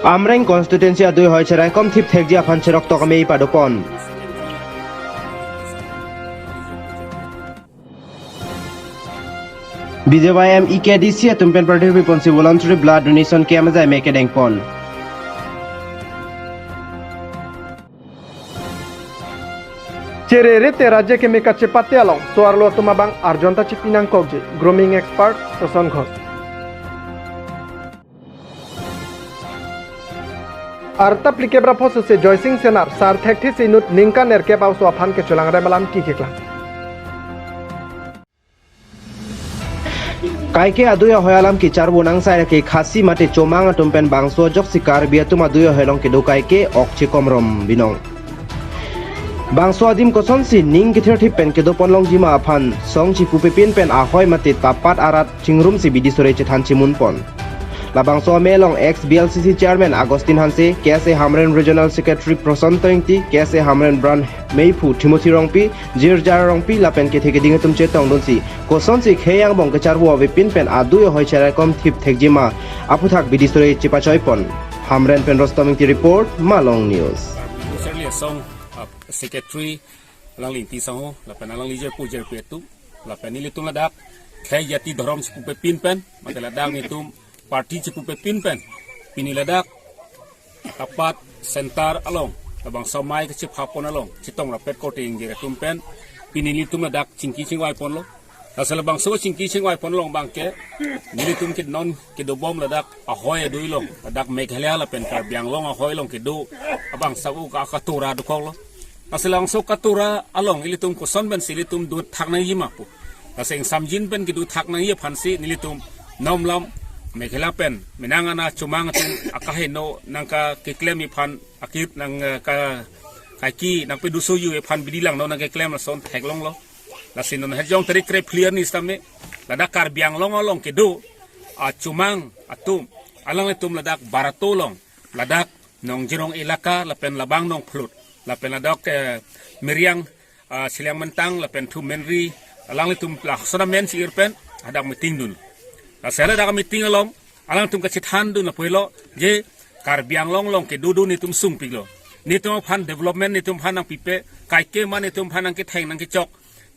Amreng konstituensi adui hoi cerai kom tip thekji afan cerok to kami padopon. BJYM EKDC tumpen party responsive voluntary blood donation ke amazai make dengpon. Cerere te raja ke meka cepate along soarlo tumabang arjonta cipinang kogje grooming expert Toson Ghos. Arta plikebra fosu se Joy Singh Senar sar thekthi sinut ningka nerke pau so afan ke chulang remalam ki kekla. Kaike aduya hoyalam ki char bonang sai ke khasi mate chomang tumpen bangso jok sikar biatum aduya helong ke do kaike okchi komrom binong. Bangso adim koson si ning ki thirthi pen ke do ponlong jima afan song chi pupepin pen ahoy mate tapat arat chingrum si bidi sore chethan chimun pon. Labang so melong ex BLCC chairman Agustin Hanse, KSA Hamren Regional Secretary Proson Toingti, KSA Hamren Brand Meipu Timothy Rongpi, Jirjar Rongpi lapen ke theke dinge tum chetong donsi. Koson si kheyang bong ke charbu avipin pen adu yo hoi cherai kom thip thekjima aputhak bidisore chipachoy pon. Hamren pen Rostomingti report Malong News. Certainly a song of secretary lang ling ti song lapen lang lije pujer petu lapen nilitung ladak khay yati dhorom sipupe pin pen mateladak nitum parti cipupe pinpen piniladak tapat sentar along tabang samai ke cip hapon along citong rapet koting dire tumpen pinili tumadak cingki cingwai pon lo asal bang so cingki cingwai pon long bangke nili tum kid non kido bom ladak ahoy do ilong ladak meghalaya la pen kar biang long ahoy long kido abang sabu ka katura do kolo asal lang so katura along ilitum ko son ben silitum du thak na yima pu aseng samjin pen kido thak na ye phansi nilitum nom lam Mekhela pen menangana cumang tung akaheno nangka keklem iphan akip nang ka kaki nang peduso yu iphan bidilang no nang keklem son theklong lo lasin non hejong teri kre clear ni stame ladakar biang long long kedo a cumang atum alang itum ladak baratolong ladak nong jirong ilaka lapen labang nong plut lapen ladak meriang siliang mentang lapen tu menri alang itum lah sona men si irpen adak meeting dun Asal ada meeting along, alang tum kacit handu na puelo, je kar biang long long ke dudu ni tum sung piglo. Ni tum pan development ni tum pan ang pipe, kai ke man ni tum pan ang kiteng nang kicok.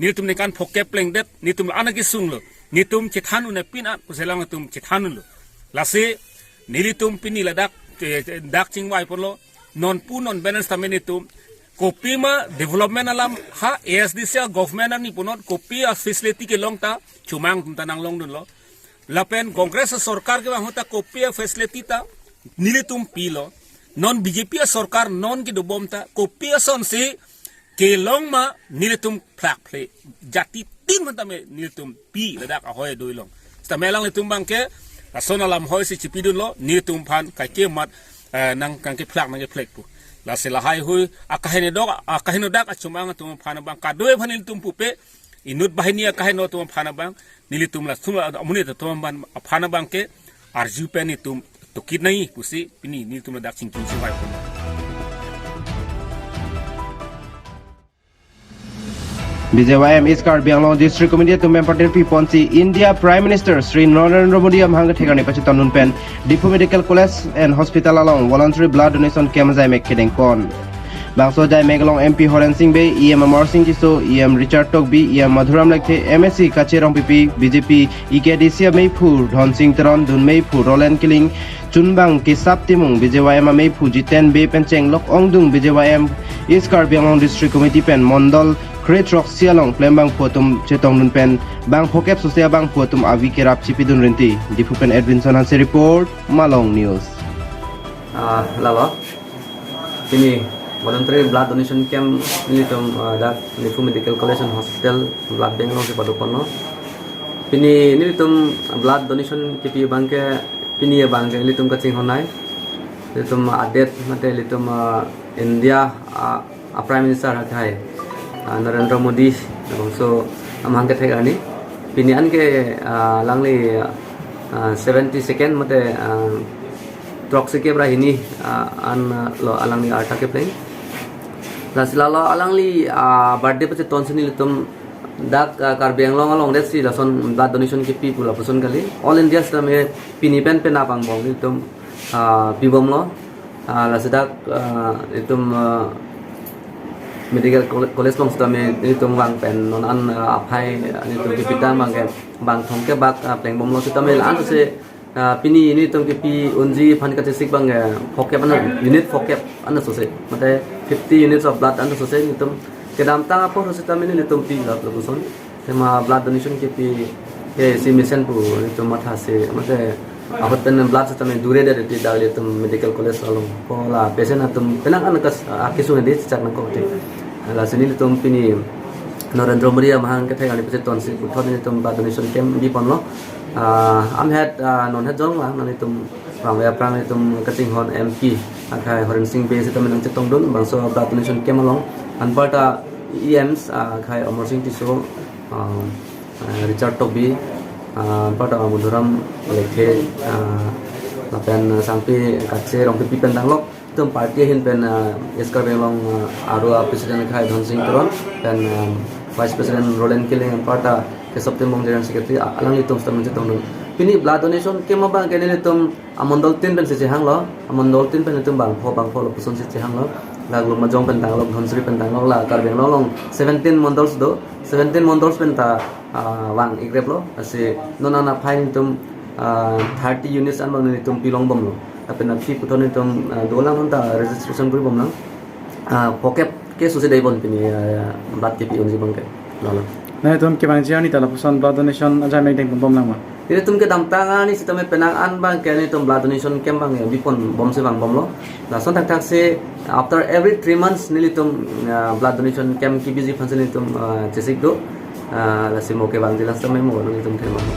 Ni tum ni kan poke pleng det, ni tum anak kisung lo. Ni tum cit hanu na pinat, puselang tum cit hanu lo. Lasi, ni tum pini ladak, dak cingwai pun lo, non pu non balance tamen ni tum. Kopi ma development alam ha ASDC government ni punot kopi a facility ke long ta, cumang tum tanang long dun lo. Lapen Kongres सरकार के वहाँ तक कोपिया facility ता नीले तुम P low non BJP सरकार non की डुबोम ता कोपिया सन से केलोंग मा नीले तुम फ्लैग प्ले जाति तीन घंटा में नीले तुम पी लदाक ahoy दो लोग तमेलांग तुम बांग के सोना लाम होय से चिपी दुन लो नीले तुम फान काके मत नंग काके फ्लैग नंगे फ्लैग पु लासे लहाय हुई akahene dak achumang तुम फान बांग कादोय फानिल तुम पुपे inut bahini kahino tuam phana bang nilitum la suma amuni to tuam ban phana bang ke arju pe ni tum to kid nai pusi pini nilitum la dak singking si vai BJYM Iskar Bianglong District Committee to member Ponsi India Prime Minister Sri Narendra Modi amhanga thegani pachi tanun pen Dipu Medical College and Hospital along voluntary blood donation kemazai mek kedeng kon Bangso Jai Megalong MP Horen Singh Bay, EM Amar Singh Kiso, EM Richard Tokbi, EM Madhuram Lekhe, MSC Kacherong PP, BJP, EKDC Meipu, Dhon Singh Teron, Dun Meipu, Roland Killing, Chunbang Kisap Timung, BJYM Meipu, Jiten Bay Pencheng, Lok Ongdung, BJYM, Iskar Bianglong District Committee Pen, Mondol, Kret Rock Sialong, Plembang Potum, Chetong Dun Pen, Bang Pokep Sosia Bang Potum, Avi Kerap Chipidun Rinti, Dipu Pen Edwinson Hanse Report, Malong News. Lalo, ini voluntary blood donation camp nilitum dak Dipu Medical College and Hospital blood bank long ke padukono pini nilitum blood donation kipi bangke pini ya bangke nilitum kacing honai nilitum adet mate nilitum India Prime Minister hakai Narendra Modi so amangke thegani pini anke langli 70 second mate troxike bra ini an lo alangli arta ke play Lasilalo alangli birthday pace tonsen nilitum dak kar bianglong along that lason blood donation ki people puson kali all India stame pini pen pen apang bong nilitum pibom lo la sedak itu medical college long stame itu bang pen non an apai itu kita bang thongke bak pleng bom lo stame la an se pini ini tum pi unji phan ka sik bang fokep an unit fokep an so se mate 50 units of blood an so se ni tum kedam ta po so stame ni tum pi la production tema blood donation ke pi ke si mission pu itu matha se mate ahotan blood stame dure de ti dal tum medical college along pola patient atum penang an kas akisu ne chak nang ko te la sini tum pini Narendra Modi mahang ke thai ani pese ton si uthon ni tum blood donation camp di pon lo am had non had jong lang nani tum prang tum kating hon MP akai Horen Singh be sitam nang chetong dun bangso blood donation camp along anparta EMs akai Amar Singh Tiso Richard Tobi anparta Muduram lekhe lapen sampai kace rong pi pen danglok tum party hin pen eskar belong aro president khai Dhon Singh Toron dan vice president Roland Killing anparta ke September General Secretary alang itum stam chetong dun pini blood donation ke mabang ke ne tum amondol tin pen se hang lo amondol tin pen tum bang pho lo puson se hang lo laglu majong pen danglok Dhonsri pen danglok la kar beng long 17 mondols do 17 mondols pen ta wang igrep lo ase nonana fine tum 30 units an bang ni tum pilong bom lo tapi nanti puton tum dolang honta registration buri bom lang pokep ke suse dai bon pini blood ke pi unji bang ke lo Nah, itu ke bang jiani tala pusan blood donation aja make ding bom lang ma. Ini tum ke dam tangan ni sistem penangan bang ke ni tum blood donation camp bang ya bipon bom se bang bom lo. Nah, son tak se after every 3 months ni tum blood donation camp ki busy function ni tum cesik do. La se mo ke bang jelas tame mo ni tum ke bang.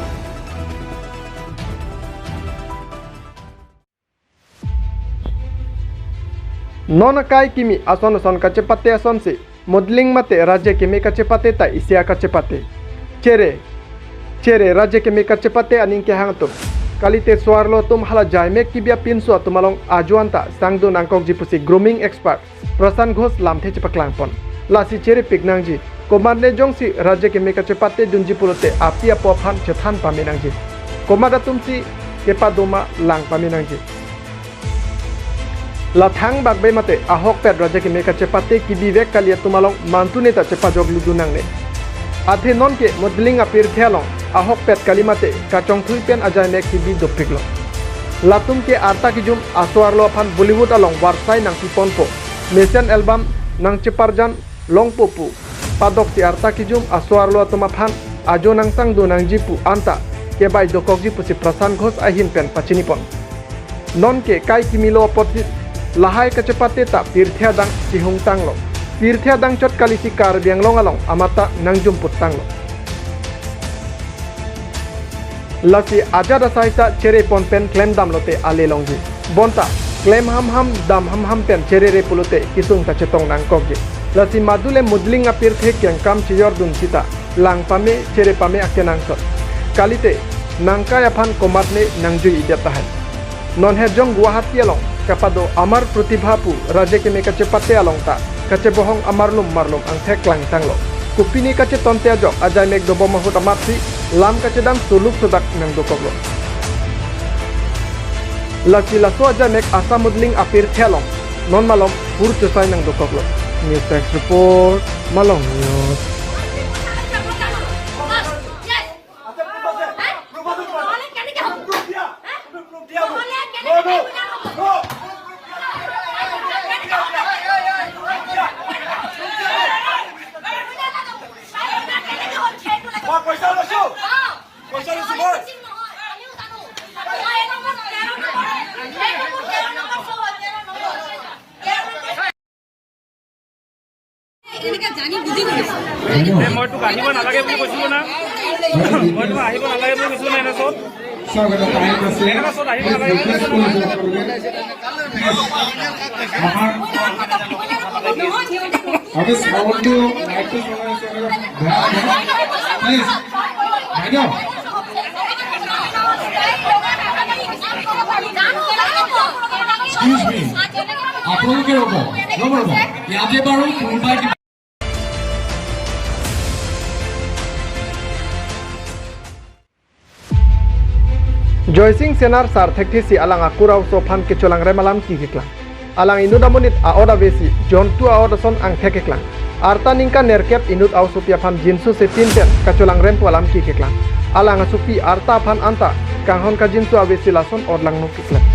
Non kai kimi ason kacepate ason si modeling mate raja kimi kacepate ta isia kacepate cere raja kimi kacepate aning ke hang tum kalite suarlo tum hala jaime kibia pinso tumalong ajuanta sangdo nangkok jipusi grooming expert Prasan Ghosh lamthe chepaklang pon lasi cere pignangji komande jongsi raja kimi kacepate dunji pulote apia pophan chethan paminangji komada tumsi kepadoma lang paminangji Lathang bagbe mate ahok pet raja ki meka cepate ki bivek kalia tumalong mantune ta cepa joglu dunang ne athe non ke modeling apir thelong ahok pet kalimate kachong thui pen ajai nek ki bi dopiklo latum ke arta ki jum aswarlo phan Bollywood along warsai nang ki ponpo mission album nang ceparjan long popu padok ti arta ki jum aswarlo tuma phan ajo nang sang do nang jipu anta ke bai dokok jipu si Prasan Ghosh ahin pen pachini pon non ke kai kimilo potit lahai kecepate tak pirthya dang cihung tanglo pirthya dang chot kali si kar biang long along amata nang jumput tanglo lasi aja da saita cere pon pen claim dam lote ale longji bonta claim ham dam ham pen cere re pulote kisung ta chetong nang kokje lasi madule mudling apir the kyang kam chiyor dun sita lang pame cere pame akenang sot kalite nangkaya phan komatne nangjui idatahan non hejong Guwahati along kapado amar pratibhapu raja ke meka cepate along ta kace bohong amarlum marlum ang theklang tanglo kupini kace tonte ajok ajai mek dobo mahut amatsi lam kace dam suluk sudak nang dokoglo lasi laso ajai mek asa mudling apir thelong non malom pur chosai nang dokoglo news text report malong news মই তোক আহিব নালাগে বুলি কৈছিলো না মই তোক আহিব নালাগে বুলি কৈছিলো না এনে চত আহিব নালাগে বুলি কৈছিলো আপোনালোকে ৰ'ব ইয়াতে বাৰু কোনোবাই Joysing senar sar thektisi alang akurau sofan kecolang remalam kikiklang. Alang inut amunit aoda besi John tu aoda son ang thekeklang. Arta ningka nerkep inut au supia pan jinsu setinten kacolang rempu alam kikiklang. Alang asupi arta pan anta kanghon ka jinsu abesi lason odlang nukiklang.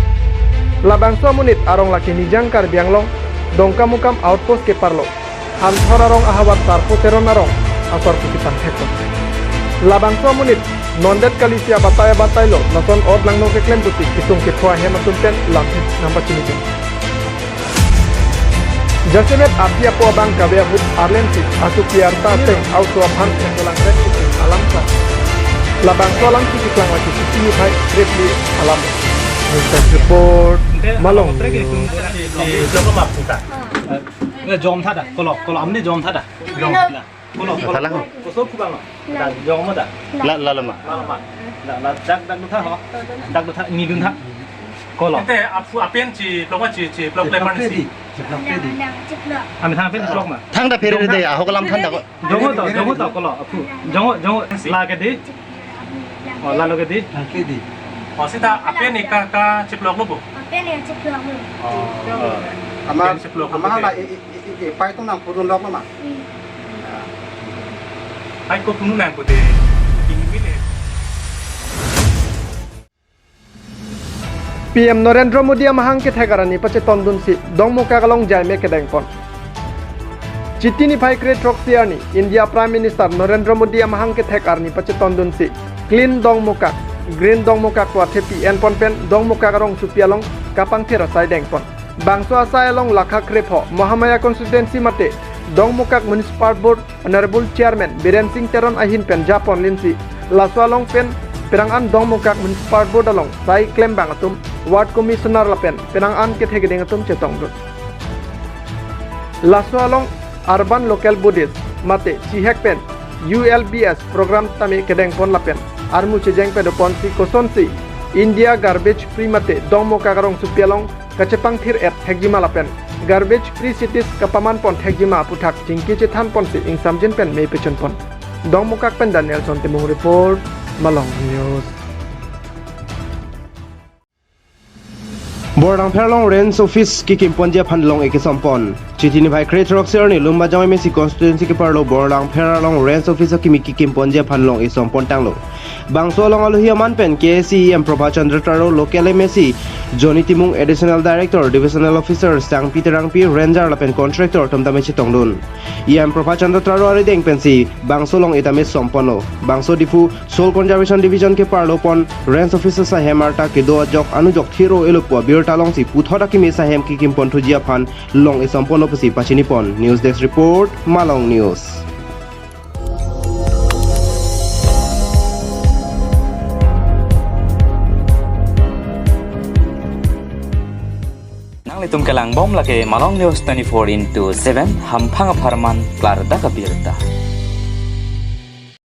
Labang su amunit arong laki nijangkar bianglong dongka mukam outpost ke parlo. Han thorarong ahawat sarpo teron arong asor kukitan hekon. Labang su amunit nondet kalisia batay lo nason odlang nukiklem tutik kisung kitwa hematunten lapis nampak cinikin. Jasebet api apo abang kabea hut arlensi asupi arta teng au suapan kecolang rempu alam sa. Labang su alam kikiklang laki sisi hai repli alam. News report Malong News. jom thắt à, có lọ ấm đi jom thắt à, jom là, có lọ có số khu bằng à, jom mất à, là mà, là đắc đắc thắt hả, đắc thắt, ni đun thắt, có lọ. Thế apian chỉ blog lepan sih. Mình thang bên blog mà. thang đã phê đây à, họ có làm thang đã có. Jom có lọ, jom là cái gì, là cái gì, Oh, sita apian ni ka blog lu bu. Ama na pai tung nang purun lok ma. Ai ko punu nang bu de. Ini PM Narendra Modi amahang ke thegarani pache tondun si dongmo kagalong jaime ke dengpon. Chitini phai kre troksiani India Prime Minister Narendra Modi amahang ke thegarni pache tondun si clean dongmoka green dongmoka kwa thepi en pon pen dongmoka garong supialong kapang thera sai dengpon. Bangso asai along lakha krepho Mahamaya constituency mate dongmokak municipal board honorable chairman Biren Singh Teron ahin pen Japon linsi laswalong pen perangan dongmokak municipal board along sai claim bangatum ward commissioner lapen perangan ke thegedeng atum chetong dut laswalong urban local bodies mate chihek pen ULBS program tami kedeng pon lapen armu chejeng pe dopon si kosonsi India garbage free mate dongmokak garong supialong kachepang thir et thekjima lapen garbage free cities kapaman pon thekjima puthak jingki chethan pon si ingsamjin pen mei pechon pon dongmokak pen Daniel Sontemung report Malong News. Bordang Perlong Range Office ki kimponja phanlong ekisompon chitini bhai kretrok serni lumba jamai mesi constituency ki parlo Bordang Perlong Range Office ki kimponja phanlong esompon tanglo bangso long aluhia manpen KCEM Prabha Chandra Taro local mesi Joni Timung additional director divisional officer Sang Peter Rangpi ranger lapen contractor tomtame chitongdun EM Prabha Chandra Taro ari deng pensi bangso long etame sompono bangso difu soul conservation division ke parlo pon range officer sa hemarta ke do jok anujok thiro elopwa talong si puthoda ki mesa hem ki kimpon thujia phan long esampono pasi pachini pon news desk report Malong News. Nang litum kelang bom lake Malong News 24/7 ham phanga pharman klar da kabirta